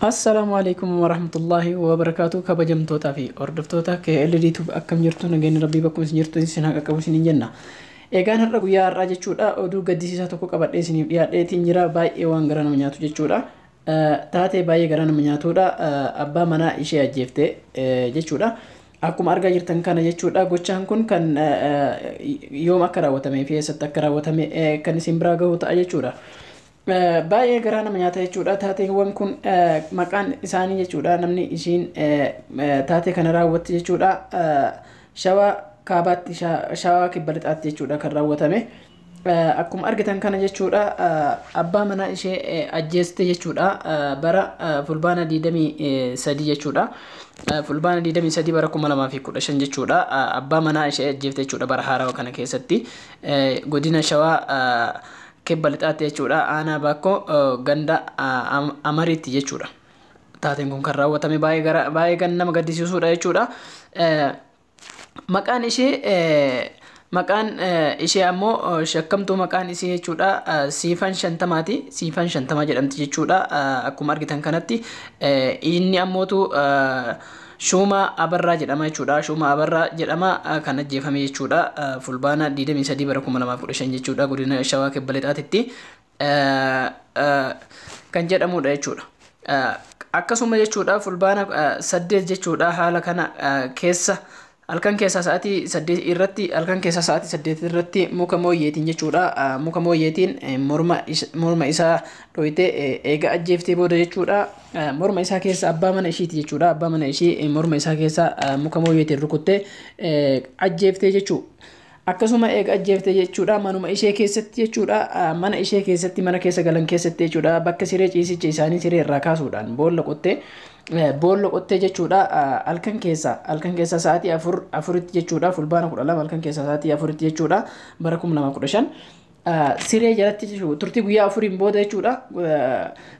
Assalamu alaikum warahmatullahi wabarakatuh. Kabajamtoota fi hordoftoota KLDTube akkam jirtu nageenya rabbii bakkuma isin jirtu isin haqa qabu isin jenna. Egaan har'a guyyaa har'aa jechuudha oduu gaddisiisaa tokko qabadhee isiniif dhiyaadheetiin jira baay'ee waan gara nama nyaatu jechuudha. Taatee baay'ee gara nama nyaatudha abbaa manaa ishee ajjeefte jechuudha. Akkuma argaa jirtan kana jechuudha gochaan kun kan yoom akka raawwatame fi eessatti akka raawwatame kan isin biraa gahu ta'a jechuudha. Baay'ee garaa nama nyaata jechuudha. Taateewwan kun maqaan isaanii jechuudha namni isiin taatee kana raawwatte jechuudha shawaa kaabaatti shawaa kibba lixaatti jechuudha kan raawwatame. Akkuma argitan kana jechuudha abbaa manaa ishee ajjeeste jechuudha bara fulbaana 23 jechuudha. Fulbaana 23 bara 2015 jechuudha abbaa manaa ishee ajjeefte jechuudha bara haarawaa kana keessatti godina shawaa kibba lixaatti jechuudha aanaa bakkoo ganda amariitti jechuudha. Taateen kun kan raawwatame baay'ee kan nama gaddisiisudha jechuudha. Maqaan ishee ammoo shakkamtuu maqaan ishee jechuudha Siifan Shantamaati. Siifan Shantamaa jedhamti jechuudha. Akkuma argitan kanatti inni ammootu Shuma Abarraa jedhama jechuudha. Shuma Abarraa jedhama kan ajjeefame jechuudha fulbaana 23 bara 2015 jechuudha godina shawaa kibba lixaatti kan jedhamudha jechuudha. Akkasuma jechuudha fulbaana 8 jechuudha haala kana keessa halkan keessa sa'aatii 8 irratti halkan keessa sa'aatii 8 irratti muka mooyyeetiin jechuudha muka mooyyeetiin morma isaa dhoyite eega ajjeeftee booda jechuudha morma isaa keessa abbaa mana ishiiti jechuudha abbaa mana ishii morma isaa keessa muka mooyyeetiin rukutte ajjeeftee jechuudha. Akkasuma eega ajjeeftee jechuudha manuma ishee keessatti jechuudha mana ishee keessatti mana keessa galan keessatti jechuudha bakka siree ciisicha isaanii siree irraa kaasuudhaan boolla qottee jechuudha halkan keessa sa'aatii 4 jechuudha fulbaana 12 halkan keessa sa'aatii 4 jechuudha bara 2015 siree jalatti turtii guyyaa 4 booda jechuudha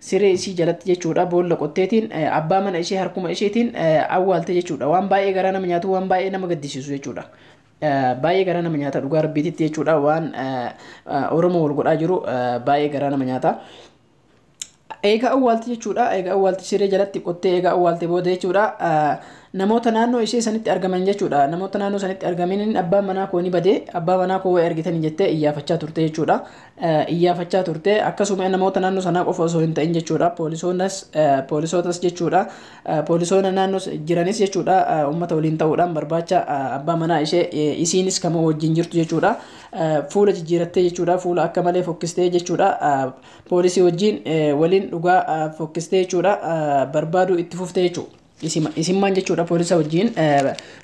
siree isii jalatti jechuudha boolla qotteetiin abbaa mana ishee harkuma isheetiin awwaalte jechuudha. Waan baay'ee garaa nama nyaatu waan baay'ee nama gaddisiisu jechuudha. Baay'ee garaa nama nyaata dhugaa rabbiitti jechuudha waan Oromoo wal godhaa jiru baay'ee garaa nama nyaata. Eega awwaalti jechuudha eega awwaalti siree jalatti qottee eega awwaalte booda jechuudha namoota naannoo ishee sanitti argaman jechuudha. Namoota naannoo sanitti argamaniin abbaan manaa koo ni badee abbaa manaa koo way argitanii jettee iyyaafachaa turte jechuudha. Iyyaafachaa turte akkasuma namoota naannoo sanaa qofa osoo hin ta'in jechuudha poolisootas jechuudha poolisoota naannoo jiranis jechuudha uummata waliin ta'uudhaan barbaacha abbaa manaa ishee isiinis kama wajjin jirtu jechuudha fuula jijjiirattee jechuudha fuula akka malee fokkistee jechuudha poolisii wajjin waliin dhugaa fokkistee jechuudha barbaaduu itti fuftee jechuudha. Isimmaan jechuudha poolisa wajjin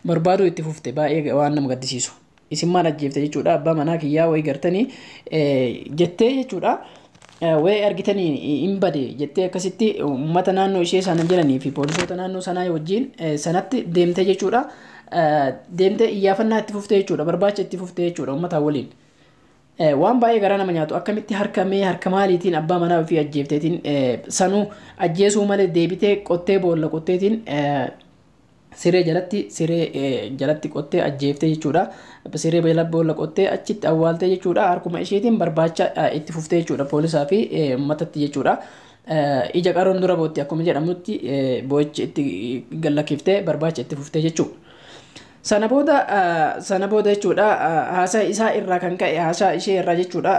barbaaduu itti fufte baay'ee waan nama gaddisiisu. Isimmaan ajjeefte jechuudha abbaa manaa kiyyaa way gartanii jettee jechuudha way argitanii hin bade jettee akkasitti uummata naannoo ishee sana jiranii fi poolisoota naannoo sanaa wajjin sanatti deemte jechuudha deemte iyyaafannaa itti fufte jechuudha barbaacha itti fufte jechuudha uummata waliin. Waan baay'ee garaa nama nyaatu akkamitti harka maaliitiin abbaa manaa ofii ajjeefteetiin sanuu ajjeesuu malee deebitee qottee boolla qotteetiin siree jalatti qottee ajjeeftee jechuudha. Siree boolla qottee achitti awwaaltee jechuudha harkuma isheetiin barbaacha itti fuftee jechuudha poolisaa fi uummatatti jechuudha. Ija qaroon dura bootti akkuma jedhamutti boo'ichi itti gallakiftee barbaacha itti fuftee jechuudha. Sana booda jechuudha haasaa isaa irraa kan ka'e haasaa ishee irraa jechuudha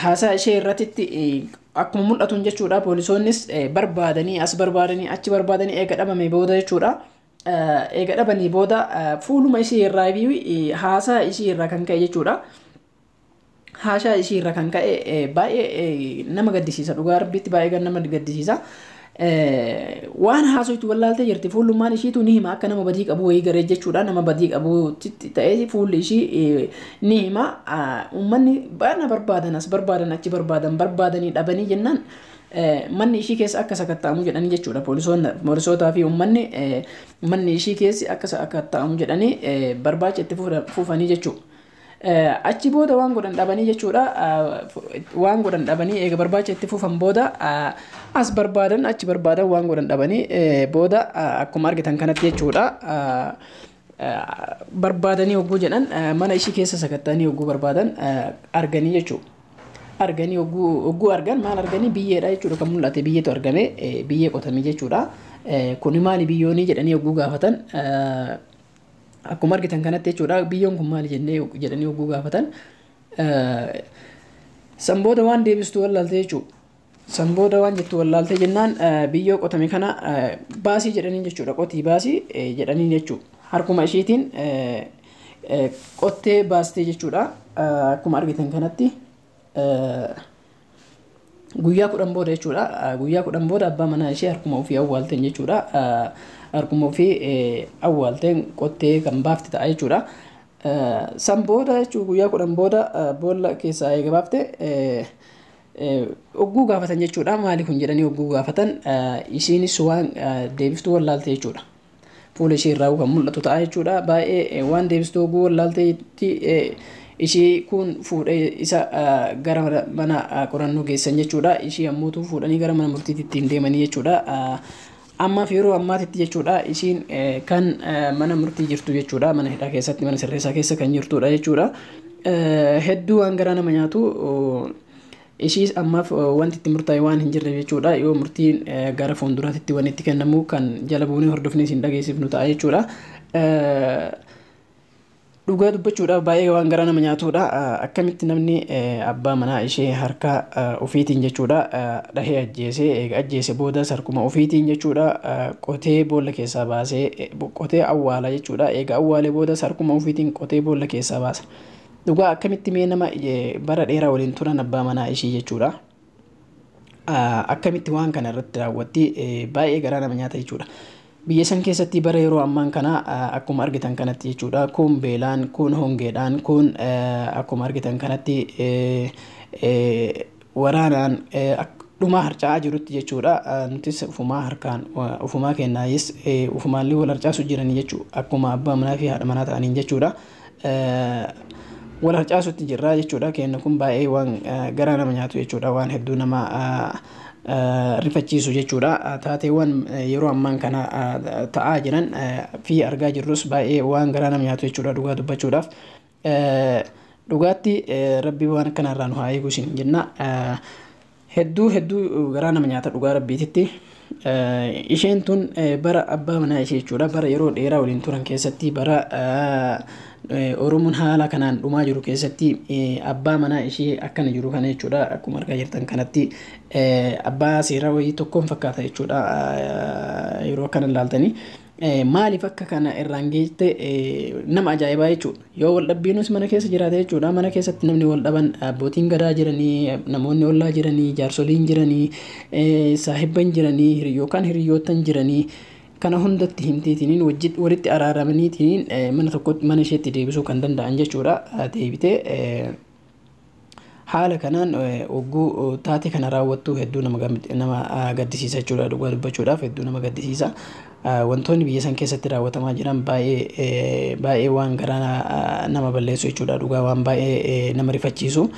haasaa ishee irratti akkuma mul'atuun jechuudha poolisoonnis barbaadanii as barbaadanii achi barbaadanii eega dhabame booda jechuudha eega dhabanii booda fuuluma ishee irraa fi haasaa ishee irraa kan ka'e jechuudha haasaa ishee irraa kan ka'e baay'ee nama gaddisiisa dhugaa rabbiitti baay'ee nama gaddisiisa. Waan haasoftu wallaaltee jirti fuulummaan ishiitu ni hima akka nama badii qabu wayii garee jechuudha nama badii qabu ta'ee fuulli ishii ni hima uummanni baay'ina barbaadan as barbaadan achi barbaadanii dhabanii jennaan manni ishii keessa akka sakatta'amu jedhanii jechuudha poolisootaa fi uummanni manni ishii keessi akka sakatta'amu jedhanii barbaacha itti fuufanii jechuudha. Achi booda waan godhan dhabanii jechuudha waan godhan dhabanii eega barbaacha itti fuufan booda as barbaadan achi barbaadan waan godhan dhabanii booda akkuma argitan kanatti jechuudha barbaadanii hogguu jedhan mana ishii keessa sakatta'anii hogguu barbaadan arganii jechuudha. arganii ogguu argan maal arganii biyyeedha jechuudha kan mul'ate biyyeetu argame biyyee qotamee jechuudha. Kuni maali biyyoonii jedhanii ogguu gaafatan akkuma argitan kanatti jechuudha biyyoon kun maali jedhanii ogguu gaafatan sanbooda waan deebistu wallaaltee jechuudha. Sanbooda waan jettu wallaaltee jennaan biyyoo qotame kana baasii jedhanii jechuudha qotii baasii jedhanii jechuudha. Harkuma ishiitiin qottee baastee jechuudha. Akkuma argitan kanatti guyyaa 10 booda jechuudha. Guyyaa 10 booda abbaa manaa ishee harkuma ofii awwaalteen jechuudha. Harkuma ofii awwaalteen qottee kan baafte ta'a jechuudha. San booda jechuudha guyyaa 10 booda boolla keessaa eega baafte ogguu gaafatan jechuudha. Maali kun jedhanii ogguu gaafatan ishiinis waan deebiftuu wallaalte jechuudha. Fuula ishee irraa kan mul'atu ta'a jechuudha. Baay'ee waan deebiftuu ogguu wallaalteetti ishii kun fuudhee isa gara mana qorannoo geessan jechuudha. Ishii ammoo fuudhanii gara mana murtiitti ittiin deemanii jechuudha. Amma yeroo ammaatitti jechuudha ishiin kan mana murtii jirtu jechuudha. Mana hidhaa keessatti mana sirreessaa keessa kan jirtudha jechuudha. Hedduu waan garaa nama nyaatu ishiis ammaaf wanti itti murtaa'e waan hin jirre jechuudha. Yoo murtiin gara fuulduraatti waan itti kennamu kan jala buunee hordofnee isin dhageessifnu ta'a jechuudha. Dhugaa dubbachuudhaaf baay'ee waan garaa nama nyaatudha. Akkamitti namni abbaa manaa ishee harka ofiitiin jechuudha dhahee ajjeesee eega ajjeese boodas harkuma ofiitiin jechuudha qotee boolla keessaa baasee qotee awwaala jechuudha. Eega awwaalee boodas harkuma ofiitiin qotee boolla keessaa baasa. Dhugaa akkamitti mee nama bara dheeraa waliin turan abbaa manaa ishii jechuudha. Akkamitti waan kana irratti raawwatti baay'ee garaa nama nyaata jechuudha. Biyya san keessatti bara yeroo ammaan kana akkuma argitan kanatti jechuudha kun beelaan kun hongeedhaan kun akkuma argitan kanatti waraanaan dhuma harca'aa jirutti jechuudha. Nutis ufumaa kennaayis ufumaallee wal harcaasu jiranii jechuudha. Akkuma abbaa manaa fi haadha manaa ta'aniin jechuudha. Wal harcaasutti jirra jechuudha. Kenna kun baay'ee waan garaa nama nyaatu jechuudha. Waan hedduu nama rifachiisu jechuudha. Taateewwan yeroo ammaan kana ta'aa jiran fi argaa jirrus baay'ee waan garaa nama nyaatu jechuudha. Dhugaa dubbachuudhaaf dhugaatti rabbii waan akkanarraa nu haa eegu isin jenna. Hedduu garaa nama nyaata dhugaa rabbiititti. Isheen tun bara abbaa manaa ishee jechuudha. Bara yeroo dheeraa waliin turan keessatti bara Oromoon haala kanaan dhumaa jiru keessatti abbaa manaa ishee akkana jiru kana jechuudha. Akkuma argaa jirtan kanatti abbaa seeraa wayii tokkoon fakkaata jechuudha. Yeroo kana ilaaltanii maaliif akka kana irraan geette nama ajaa'ibaa jechuudha. Yoo wal dhabbiinus mana keessa jiraate jechuudha. Mana keessatti namni wal dhaban abbootiin gadaa jiranii, namoonni ollaa jiranii, jaarsoliin jiranii, saahibban jiranii yookaan hiriyyootan jiranii. Kana hundatti himteetiniin walitti araaramaniitiin mana tokkotti mana isheetti deebisuu kan danda'an jechuudha. Deebitee haala kanaan ogguu taate kana raawwattu hedduu nama gaddisiisa jechuudha. Dhugaa dubbachuudhaaf hedduu nama gaddisiisa. Wantoonni biyya san keessatti raawwatamaa jiran baay'ee waan garaa nama balleessu jechuudha. Dhugaa waan baay'ee nama rifachiisu.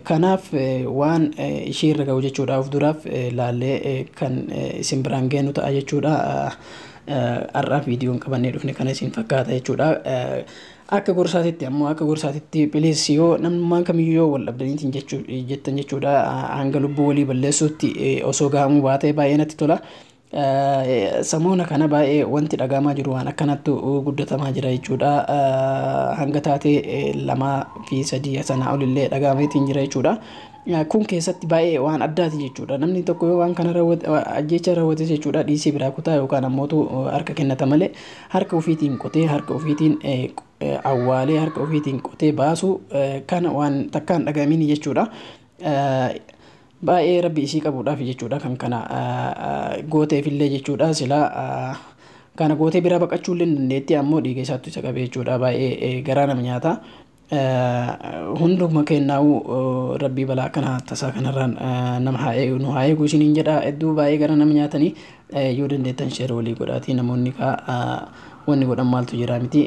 Kanaaf waan ishee irra ga'u jechuudha. Of duraaf laallee kan isin biraan geenu ta'a jechuudha. Har'aaf viidiyoon qabannee dhufne kana isin fakkaata jechuudha. Akka gorsaatitti please yoo namummaan kamiyyuu yoo wal dhabdaniitiin jettan jechuudha hanga lubbuu walii balleessuutti osoo ga'amuu baatee baay'ee natti tola. Samoona kana baay'ee wanti dhagahamaa jiru waan akkanatti guddatamaa jira jechuudha. Hanga taatee 2 fi 3 sanaa olillee dhagahameetiin jira jechuudha. Kun keessatti baay'ee waan addaati jechuudha. Namni tokko yoo waan kana ajjecha raawwate jechuudha dhiisii biraa kutaa yookaan ammoo harka kennata malee harka ofiitiin qotee harka ofiitiin awwaalee harka ofiitiin qotee baasu kana waan takkaan dhagahamin jechuudha. Baay'ee rabbi isii qabuudhaaf jechuudha kan kana gooteefillee jechuudha. Silaa kana gootee biraa baqachuullee dandeetti ammoo dhiiga isaatti isa qabee jechuudha. Baay'ee garaa nama nyaata. Hunduma kennaa'u rabbii balaa kana tasaa kanarraan nama nu haa eegu isiniin jedha. Hedduu baay'ee garaa nama nyaatanii yoo dandeettan sheer walii godhaatii namoonni wanni godhan maaltu jira miti.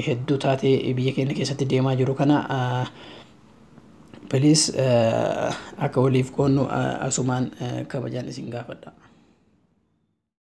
Hedduu taatee biyya keenya keessatti deemaa jiru kana please akka waliif qoonnu asumaan kabajaan isin gaafadha.